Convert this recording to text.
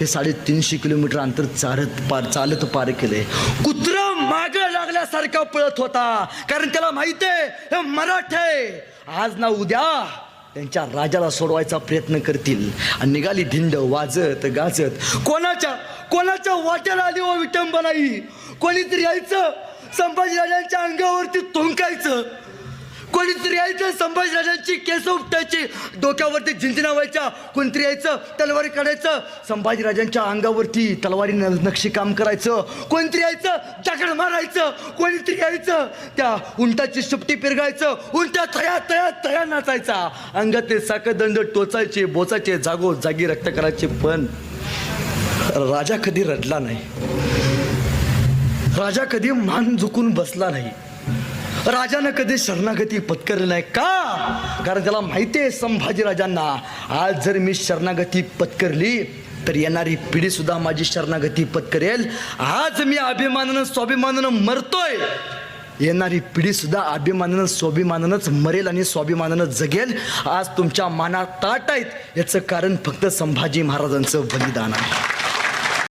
हे 350 किलोमीटर अंतर चालत पार केले. कुत्रा माग लागल्यासारखा पळत होता, कारण त्याला माहिती आहे हे मराठ आहे. आज ना उद्या त्यांच्या राजाला सोडवायचा प्रयत्न करतील. आणि निघाली धिंड वाजत गाजत. कोणाच्या वाट्याला आली व विटंबनाई. कोणीतरी यायचं संभाजीराजांच्या अंगावरती थुंकायचं, कोणीतरी यायचं संभाजीराजांची केस उपटायची, डोक्यावरती झिंझिण्या व्हायच्या. कोणीतरी यायचं तलवारी काढायचं, संभाजीराजांच्या अंगावरती तलवारी नक्षीकाम करायचं. कोणीतरी यायचं दगड मारायचं. कोणीतरी यायचं त्या उंटाची शेपटी पिरगायचं. उंटा तया तया तया नाचायचा. अंगातले साखरदंड टोचायचे, बोचायचे, जागी रक्त करायचे. पण राजा कधी रडला नाही. राजा कधी मान झुकून बसला नाही. राजानं कधी शरणागती पत्करली नाही. का? कारण त्याला माहिती आहे संभाजीराजांना आज जर मी शरणागती पत्करली तर येणारी पिढी सुद्धा माझी शरणागती पत्करेल. आज मी अभिमानानं स्वाभिमानानं मरतोय, येणारी पिढी सुद्धा अभिमानानं स्वाभिमानानंच मरेल आणि स्वाभिमानानं जगेल. आज तुमच्या मानात ताट आहेत याचं कारण फक्त संभाजी महाराजांचं बलिदान आहे.